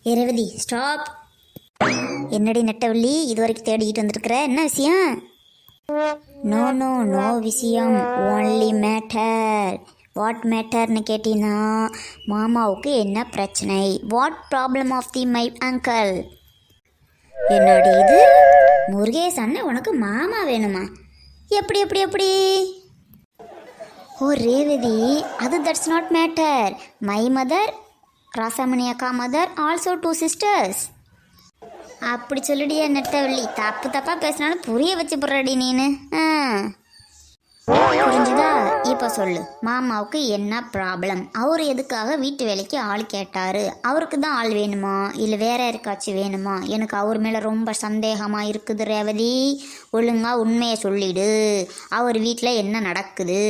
Revathi stop. என்னடி நெட்டவள்ளி இது வரைக்கும் தேடிக்கிட்டு வந்துருக்குற? என்ன விஷயம்? நோ நோ நோ விஷயம், ஓன்லி மேட்டர். வாட் மேட்டர்னு கேட்டீங்கன்னா மாமாவுக்கு என்ன பிரச்சனை? What problem of the my uncle? என்னடி இது? முருகேஷ் அண்ணன் உனக்கு மாமா வேணுமா? எப்படி எப்படி எப்படி? ஓ ரேவதி, அது that's not matter. My mother, Rasamani அக்கா மதர், ஆல்சோ 2 sisters. அப்படி சொல்லிடியா நெட்டவள்ளி? தப்பு தப்பாக பேசினாலும் புரிய வச்சு போடுறடி நீனு. புரிஞ்சுதா? இப்போ சொல்லு, மாமாவுக்கு என்ன ப்ராப்ளம்? அவர் எதுக்காக வீட்டு வேலைக்கு ஆள் கேட்டாரு? அவருக்கு தான் ஆள் வேணுமா இல்லை வேற யாருக்காச்சும் வேணுமா? எனக்கு அவர் மேலே ரொம்ப சந்தேகமாக இருக்குது ரேவதி. ஒழுங்கா உண்மையை சொல்லிடு. அவர் வீட்டில் என்ன நடக்குது?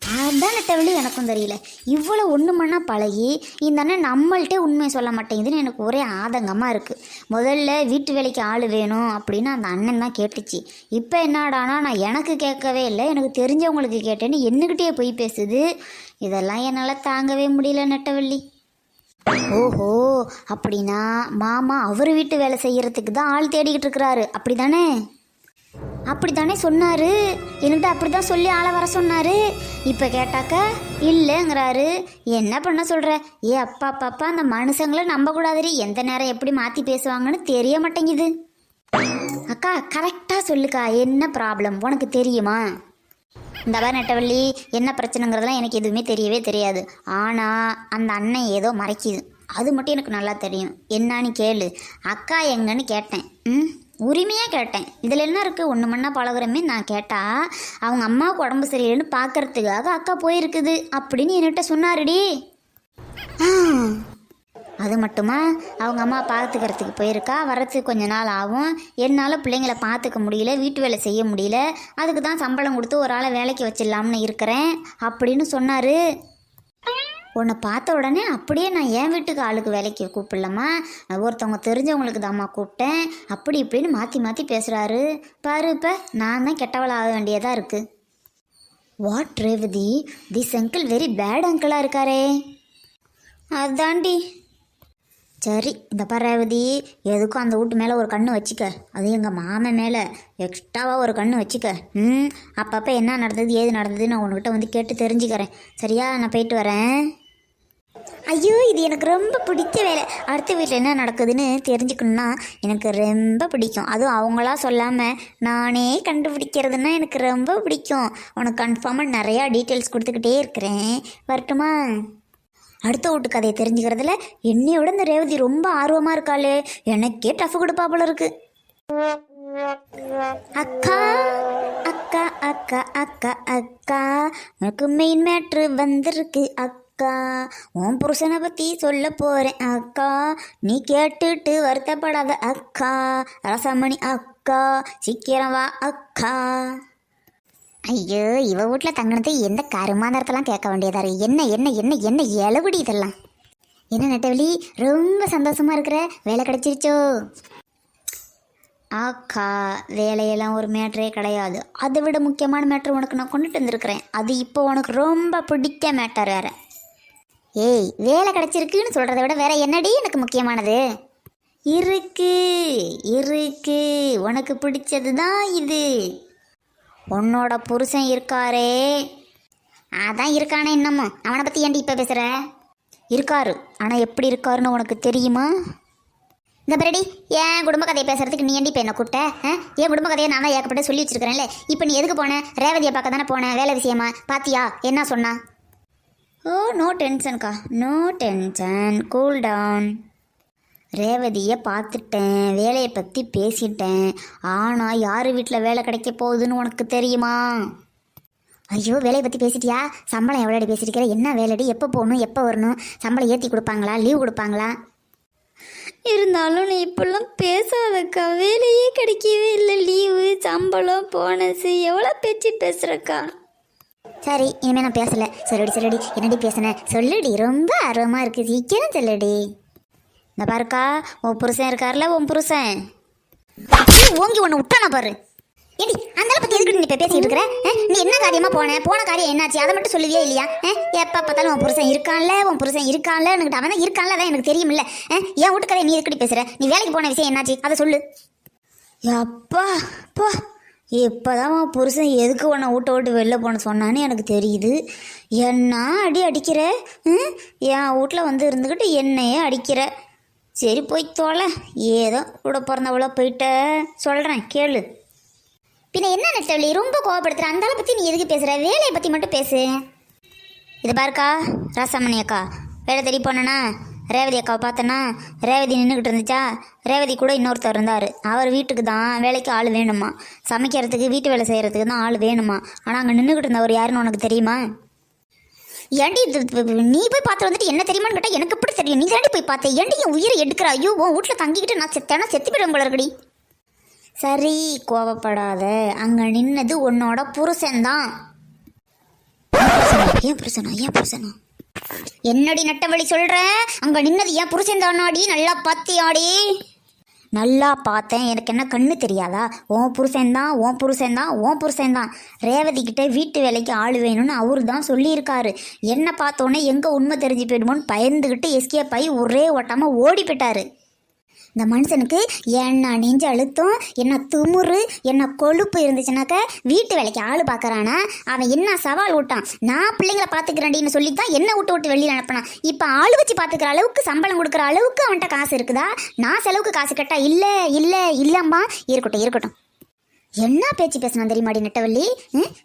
அதான் நெட்டவள்ளி எனக்கும் தெரியல. இவ்வளோ ஒன்று மண்ணா பழகி இந்த அண்ணன் நம்மள்கிட்டே உண்மையை சொல்ல மாட்டேங்குதுன்னு எனக்கு ஒரே ஆதங்கமாக இருக்குது. முதல்ல வீட்டு வேலைக்கு ஆள் வேணும் அப்படின்னு அந்த அண்ணன் தான் கேட்டுச்சு. இப்போ என்னடானா நான் எனக்கு கேட்கவே இல்லை, எனக்கு தெரிஞ்சவங்களுக்கு கேட்டேன்னு என்னகிட்டே போய் பேசுது. இதெல்லாம் என்னால் தாங்கவே முடியல நெட்டவள்ளி. ஓஹோ, அப்படின்னா மாமா அவர் வீட்டு வேலை செய்கிறதுக்கு தான் ஆள் தேடிக்கிட்டு இருக்கிறாரு, அப்படி தானே? அப்படி தானே சொன்னார் என்கிட்ட. அப்படி தான் சொல்லி ஆளை வர சொன்னார். இப்போ கேட்டாக்க இல்லைங்கிறாரு. என்ன பண்ண சொல்கிற? அப்பா பாப்பா, அந்த மனுஷங்களை நம்பக்கூடாதுரி. எந்த நேரம் எப்படி மாற்றி பேசுவாங்கன்னு தெரிய மாட்டேங்குது. அக்கா கரெக்டாக சொல்லுக்கா, என்ன ப்ராப்ளம் உனக்கு தெரியுமா? இந்த மாதிரி நெட்டவள்ளி, என்ன பிரச்சனைங்கிறதுலாம் எனக்கு எதுவுமே தெரியவே தெரியாது. ஆனால் அந்த அண்ணன் ஏதோ மறைக்குது, அது மட்டும் எனக்கு நல்லா தெரியும். என்னான்னு கேளு. அக்கா எங்கன்னு கேட்டேன். உரிமையாக கேட்டேன். இதில் என்ன இருக்குது? ஒன்று மண்ணா பழகுறமே. நான் கேட்டால் அவங்க அம்மாவுக்கு உடம்பு சரியில்லைன்னு பார்க்கறதுக்காக அக்கா போயிருக்குது அப்படின்னு என்கிட்ட சொன்னாருடி. அது மட்டுமா? அவங்க அம்மா பார்த்துக்கிறதுக்கு போயிருக்கா, வர்றதுக்கு கொஞ்ச நாள் ஆகும். என்னால் பிள்ளைங்களை பார்த்துக்க முடியல, வீட்டு வேலை செய்ய முடியல, அதுக்கு தான் சம்பளம் கொடுத்து ஒரு ஆளை வேலைக்கு வச்சிடலாம்னு இருக்கிறேன் அப்படின்னு சொன்னார். உன்னை பார்த்த உடனே அப்படியே நான் என் வீட்டுக்கு ஆளுக்கு வேலைக்கு கூப்பிடலாமா, ஒருத்தவங்க தெரிஞ்சவங்களுக்கு தாம்மா கூப்பிட்டேன், அப்படி இப்படின்னு மாற்றி மாற்றி பேசுகிறாரு பாரு. இப்போ நான் தான் கெட்டவளை ஆக வேண்டியதாக இருக்குது. What Revathi, this uncle very bad அங்கிளாக இருக்காரே. அதாண்டி. சரி இந்த பாரு ரேவதி, எதுக்கும் அந்த வீட்டு மேலே ஒரு கண்ணு வச்சுக்க. அது எங்கள் மாமன் மேலே எக்ஸ்ட்ராவாக ஒரு கண்ணு வச்சுக்க. அப்பப்போ என்ன நடந்தது ஏது நடந்ததுன்னு நான் உன்கிட்ட வந்து கேட்டு தெரிஞ்சுக்கிறேன். சரியா? நான் போயிட்டு வரேன். ஐயோ, இது எனக்கு ரொம்ப பிடிச்ச வேலை. அடுத்த வீட்டில் என்ன நடக்குதுன்னு தெரிஞ்சுக்கணுன்னா எனக்கு ரொம்ப பிடிக்கும். அதுவும் அவங்களா சொல்லாமல் நானே கண்டுபிடிக்கிறதுனா எனக்கு ரொம்ப பிடிக்கும். உனக்கு கன்ஃபார்மாக நிறையா டீட்டெயில்ஸ் கொடுத்துக்கிட்டே இருக்கிறேன். வரட்டுமா? அடுத்த வீட்டு கதையை தெரிஞ்சுக்கிறதுல என்னையோட இந்த ரேவதி ரொம்ப ஆர்வமாக இருக்காளே. எனக்கே டஃப் கொடுப்பா போல இருக்கு. அக்கா அக்கா அக்கா அக்கா அக்கா, உனக்கு மெயின் மேட்ரு வந்திருக்கு அக்கா. உன் புருஷனை பற்றி சொல்ல போகிறேன் அக்கா, நீ கேட்டுட்டு வருத்தப்படாத அக்கா. ரசமணி அக்கா, சீக்கிரம் வா அக்கா. ஐயோ, இவ வீட்டில் தங்கினது எந்த கருமாந்தரத்தெல்லாம் கேட்க வேண்டியதா இருக்கு. என்ன என்ன என்ன என்ன இளவுடி இதெல்லாம்? என்ன நெட்டவள்ளி, ரொம்ப சந்தோஷமாக இருக்கிற? வேலை கிடைச்சிருச்சோ? அக்கா, வேலையெல்லாம் ஒரு மேட்ரே கிடையாது. அதை விட முக்கியமான மேட்ரு உனக்கு நான் கொண்டுட்டு வந்திருக்கிறேன். அது இப்போ உனக்கு ரொம்ப பிடிக்க மேட்டர் வேறு. ஏய், வேலை கிடைச்சிருக்குன்னு சொல்கிறத விட வேற என்னடி எனக்கு முக்கியமானது? இருக்கு இருக்கு, உனக்கு பிடிச்சது தான் இது. உன்னோட புருஷன் இருக்காரே. அதான் இருக்கானே இன்னமும். அவனை பற்றி ஏன்டி இப்போ பேசுகிற? இருக்காரு, ஆனால் எப்படி இருக்காருன்னு உனக்கு தெரியுமா? இந்த பரடி, என் குடும்ப கதையை பேசுறதுக்கு நீ ஏன்டி இப்போ என்ன கூப்பிட்ட? என் குடும்ப கதையை நான் தான் ஏற்கப்பட்டு சொல்லி வச்சிருக்கிறேன்ல. இப்போ நீ எதுக்கு போன? ரேவதியை பார்க்க தானே போனேன், வேலை விஷயமா. பாத்தியா என்ன சொன்னா? ஓ, நோ டென்ஷன்க்கா, நோ டென்ஷன், கூல் டவுன். ரேவதியை பார்த்துட்டேன், வேலையை பற்றி பேசிட்டேன். ஆனால் யார் வீட்டில் வேலை கிடைக்க போகுதுன்னு உனக்கு தெரியுமா? ஐயோ, வேலையை பற்றி பேசிட்டியா? சம்பளம் எவ்வளோடி பேசியிருக்கிற? என்ன வேலைடி? எப்போ போகணும், எப்போ வரணும்? சம்பளம் ஏற்றி கொடுப்பாங்களா, லீவ் கொடுப்பாங்களா? இருந்தாலும் நீ இப்பெல்லாம் பேசாதக்கா. வேலையே கிடைக்கவே இல்லை, லீவு, சம்பளம், போனஸு, எவ்வளோ பேச்சு பேசுகிறக்கா. சரி, இனிமேல் நான் பேசலை. சொல்லுடி என்னடி பேசுனேன் சொல்லுடி, ரொம்ப ஆர்வமாக இருக்குது, சீக்கிரம் சொல்லுடி. இந்த பாருக்கா, உன் புருஷன் இருக்கார்ல, உன் புருஷன் ஓங்கி ஒன்று விட்டானா பாரு. ஏடி அந்த பத்தி எதுக்கு நீ இப்ப பேசிட்டு இருக்கிற? நீ என்ன காரியமா போன காரியம் என்னாச்சு அதை மட்டும் சொல்லுவியே இல்லையா? எப்ப பார்த்தாலும் உன் புருஷன் இருக்கான்ல எனக்கு அவன் தான் இருக்கான்ல, அதான் எனக்கு தெரியுமில்ல. என் வீட்டுக்கதை நீ எதுக்கடி பேசுற? நீ வேலைக்கு போன விஷயம் என்னாச்சு அதை சொல்லு. அப்பா போ, இப்போதான் உன் புருஷன் எதுக்கு உன்னை விட்டு வெளில போன சொன்னான்னு எனக்கு தெரியுது. என்ன அடிக்கிற? என் வீட்டில் வந்து இருந்துக்கிட்டு என்னையே அடிக்கிற. சரி போய் தோலை, ஏதோ கூட பிறந்தவளோ போயிட்ட சொல்கிறேன் கேளு. பின்ன என்ன நெட்டவழி ரொம்ப கோவப்படுத்துற? அந்த ஆளை பற்றி நீ எதுக்கு பேசுகிற? வேலையை பற்றி மட்டும் பேசு. இது பாருக்கா ராசாமணி அக்கா, வேலை தேடி போனேன்னா ரேவதி அக்காவை பார்த்தேன்னா ரேவதி நின்றுக்கிட்டு இருந்துச்சா. ரேவதி கூட இன்னொருத்தர் இருந்தார். அவர் வீட்டுக்கு தான் வேலைக்கு ஆள் வேணுமா, சமைக்கிறதுக்கு வீட்டு வேலை செய்கிறதுக்கு தான் ஆள் வேணுமா. ஆனால் அங்கே நின்றுக்கிட்டு இருந்தவர் யாருன்னு உனக்கு தெரியுமா? ஏன்டி நீ போய் பார்த்து வந்துட்டு என்ன தெரியுமான்னு கேட்டால் எனக்கு எப்படி தெரியும்? நீ தாண்டி போய் பார்த்தேன். ஏன்டி என் உயிரை எடுக்கிற? ஐயோ உன் வீட்டில் தங்கிக்கிட்டு நான் செத்து போயிடும் போல இருக்கடி. சரி கோவப்படாத, அங்கே நின்னது உன்னோட புருஷன்தான். ஏன் புருஷனா? என்னடி நட்டவழி சொல்ற? அங்க நின்னது ஏன் புருஷன் தானாடி? நல்லா பாத்தியாடி? நல்லா பார்த்தேன். எனக்கு என்ன கண்ணு தெரியாதா? உன் புருஷன் தான் ரேவதி கிட்ட வீட்டு வேலைக்கு ஆள் வேணும்னு அவரு தான் சொல்லியிருக்காரு. என்ன பார்த்தோன்னே எங்க உண்மை தெரிஞ்சு போயிடுமோன்னு பயந்துக்கிட்டு எஸ்கேப் ஆகி ஒரே ஓட்டாம ஓடி போயிட்டாரு. இந்த மனுஷனுக்கு என்ன நெஞ்சு அழுத்தம், என்ன துமுறு, என்ன கொழுப்பு இருந்துச்சுனாக்க வீட்டு வேலைக்கு ஆள் பார்க்கறானா? அவன் என்ன சவால் விட்டான்? நான் பிள்ளைங்களை பார்த்துக்கிறேன்னு சொல்லித்தான் என்ன விட்டு வெளியில் அனுப்பினான். இப்போ ஆள் வச்சு பார்த்துக்கிற அளவுக்கு சம்பளம் கொடுக்குற அளவுக்கு அவன்கிட்ட காசு இருக்குதா? நான் செலவுக்கு காசு கேட்டா இல்லம்மா. இருக்கட்டும். என்ன பேச்சு பேசினா தெரியுமாடி நெட்டவள்ளி?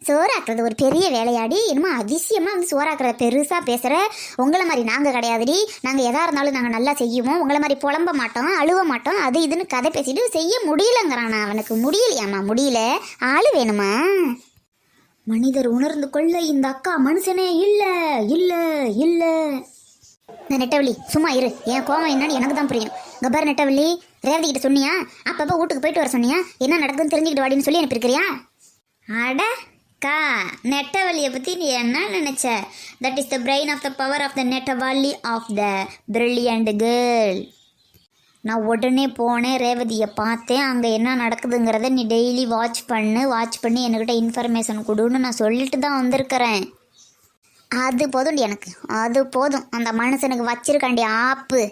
சோறாக்குறது ஒரு பெரிய வேலையாடி. என்னமோ அதிசயமாக வந்து சோறாக்குறத பெருசாக பேசுகிற. உங்களை மாதிரி நாங்கள் கிடையாதுடி. நாங்கள் எதாக இருந்தாலும் நாங்கள் நல்லா செய்வோம். உங்களை மாதிரி புலம்ப மாட்டோம், அழுவ மாட்டோம். அது இதுன்னு கதை பேசிட்டு செய்ய முடியலங்கிறானா? அவனுக்கு முடியலையாம்மா. முடியல, ஆள் வேணுமா? மனிதர் உணர்ந்து கொள்ள இந்த அக்கா மனுஷனே இல்லை. நான் நெட்டவள்ளி சும்மா இரு. என் கோவம் என்னன்னு எனக்கு தான் புரியும். கபார் நெட்டவள்ளி, ரேவதி கிட்ட சொன்னியா? அப்பப்போ வீட்டுக்கு போயிட்டு வர சொன்னியா? என்ன நடக்குதுன்னு தெரிஞ்சுக்கிட்டு வாடின்னு சொல்லி அனுப்பியிருக்கிறியா? அடக்கா, நெட்டவள்ளியை பற்றி நீ என்ன நினைச்ச? That is the brain of the power of the Nettavalli of the brilliant girl. நான் உடனே போனேன், ரேவதியை பார்த்தேன். அங்கே என்ன நடக்குதுங்கிறத நீ டெய்லி வாட்ச் பண்ணி என்கிட்ட இன்ஃபர்மேஷன் கொடுன்னு நான் சொல்லிட்டு தான் வந்திருக்கிறேன். அது போதும் எனக்கு, அது போதும். அந்த மனுஷனுக்கு வச்சிருக்காண்டி ஆப்பு.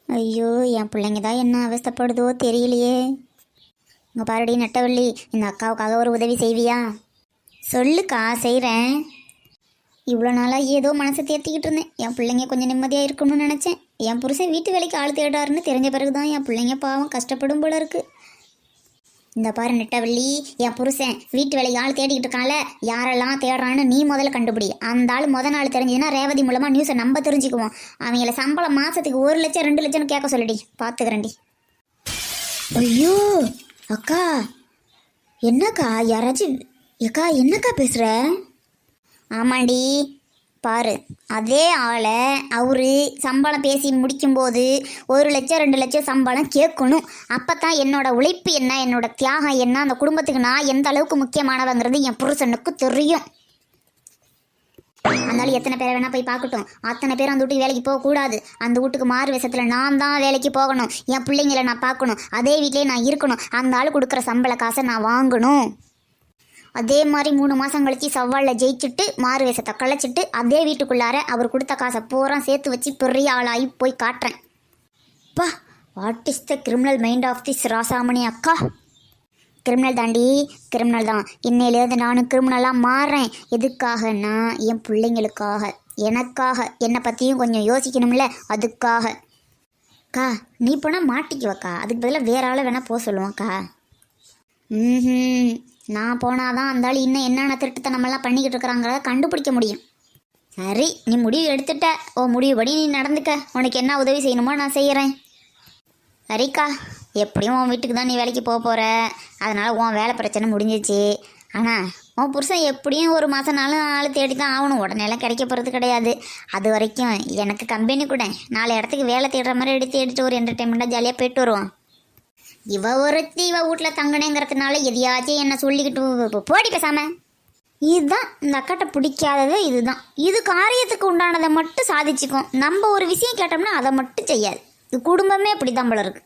ஐயோ, என் பிள்ளைங்க தான் என்ன அவஸ்தைப்படுதோ தெரியலையே. இங்கே பாருடி நெட்டவள்ளி, இந்த அக்காவுக்காக ஒரு உதவி செய்வியா? சொல்லுக்கா, செய்கிறேன். இவ்வளோ நாளாக ஏதோ மனசை தேர்த்திக்கிட்டு இருந்தேன். என் பிள்ளைங்க கொஞ்சம் நிம்மதியாக இருக்கணும்னு நினச்சேன். என் புருஷன் வீட்டு வேலைக்கு ஆள் தேடாருன்னு தெரிஞ்ச பிறகு தான் என் பிள்ளைங்க பாவம் கஷ்டப்படும் போல இருக்குது. இந்த பாரு நெட்டவள்ளி, என் புருஷன் வீட்டு வேலைக்கு ஆள் தேடிக்கிட்டு இருக்கான்ல, யாரெல்லாம் தேடுறான்னு நீ முதல்ல கண்டுபிடி. அந்த ஆள் நாள் தெரிஞ்சதுன்னா ரேவதி மூலமாக நியூஸை நம்ம தெரிஞ்சுக்குவோம். அவங்கள சம்பளம் மாதத்துக்கு 1 லட்சம் 2 லட்சம்னு கேட்க சொல்லிடி, பார்த்துக்கிறேன்டி. ஐயோ அக்கா, என்னக்கா யாராச்சும் அக்கா என்னக்கா பேசுகிற? ஆமாண்டி, பாரு அதே ஆளை அவரு சம்பளம் பேசி முடிக்கும்போது 1 லட்சம் 2 லட்சம் சம்பளம் கேட்கணும். அப்போ தான் என்னோட உழைப்பு என்ன, என்னோட தியாகம் என்ன, அந்த குடும்பத்துக்கு நான் எந்த அளவுக்கு முக்கியமானவங்கிறது என் புருஷனுக்கு தெரியும். அதனால எத்தனை பேரை வேணா போய் பார்க்கட்டும், அத்தனை பேர் அந்த வீட்டுக்கு வேலைக்கு போகக்கூடாது. அந்த வீட்டுக்கு மாறு விஷயத்தில் நான் தான் வேலைக்கு போகணும். என் பிள்ளைங்களை நான் பார்க்கணும், அதே வீட்டிலே நான் இருக்கணும். அந்த ஆள் கொடுக்குற சம்பள காசை நான் வாங்கணும். அதே மாதிரி 3 மாதம் கழிச்சு சவாலில் ஜெயிச்சுட்டு மாறு வேஷத்தை களைச்சிட்டு அதே வீட்டுக்குள்ளார அவர் கொடுத்த காசை பூரா சேர்த்து வச்சு பெரிய ஆளாகி போய் காட்டுறேன். பா, what is the criminal mind of this Rasamani அக்கா? கிரிமினல் தாண்டி, கிரிமினல் தான். இன்னையிலேருந்து நானும் கிரிமினலாக மாறுறேன். எதுக்காகன்னா என் பிள்ளைங்களுக்காக, எனக்காக. என்னை பற்றியும் கொஞ்சம் யோசிக்கணும்ல, அதுக்காக. அக்கா நீ போனால் மாட்டிக்குவக்கா, அதுக்கு பதிலாக வேற ஆளை வேணால் போக சொல்லுவாக்கா. நான் போனாதான் அந்த ஆள் இன்னும் என்னென்ன திருட்டுத்தனமெல்லாம் பண்ணிக்கிட்டு இருக்கிறாங்கிறத கண்டுபிடிக்க முடியும். சரி, நீ முடிவு எடுத்துட்ட. முடிவுபடி நீ நடந்துக்க. உனக்கு என்ன உதவி செய்யணுமோ நான் செய்கிறேன். சரிக்கா, எப்படியும் உன் வீட்டுக்கு தான் நீ வேலைக்கு போக போகிற. அதனால் உன் வேலை பிரச்சனை முடிஞ்சிச்சு. ஆனால் உன் புருஷன் எப்படியும் 1 மாதம்னாலும் ஆள் தேடி தான் ஆகணும். உடனேலாம் கிடைக்க போகிறது கிடையாது. அது வரைக்கும் எனக்கு கம்பெனி கூட 4 இடத்துக்கு வேலை தேடுற மாதிரி எடுத்து ஒரு என்டர்டெயின்மெண்ட்டாக ஜாலியாக போயிட்டு வருவான். இவ ஒருத்தி இவ வீட்டில் தங்கினேங்கிறதுனால எதையாச்சும் என்ன சொல்லிக்கிட்டு போடி பேசாம. இதுதான் இந்த அக்காட்ட பிடிக்காதது. இதுதான், இது காரியத்துக்கு உண்டானதை மட்டும் சாதிச்சுக்கும். நம்ம ஒரு விஷயம் கேட்டோம்னா அதை மட்டும் செய்யாது. இது குடும்பமே இப்படி தான் போல இருக்கு.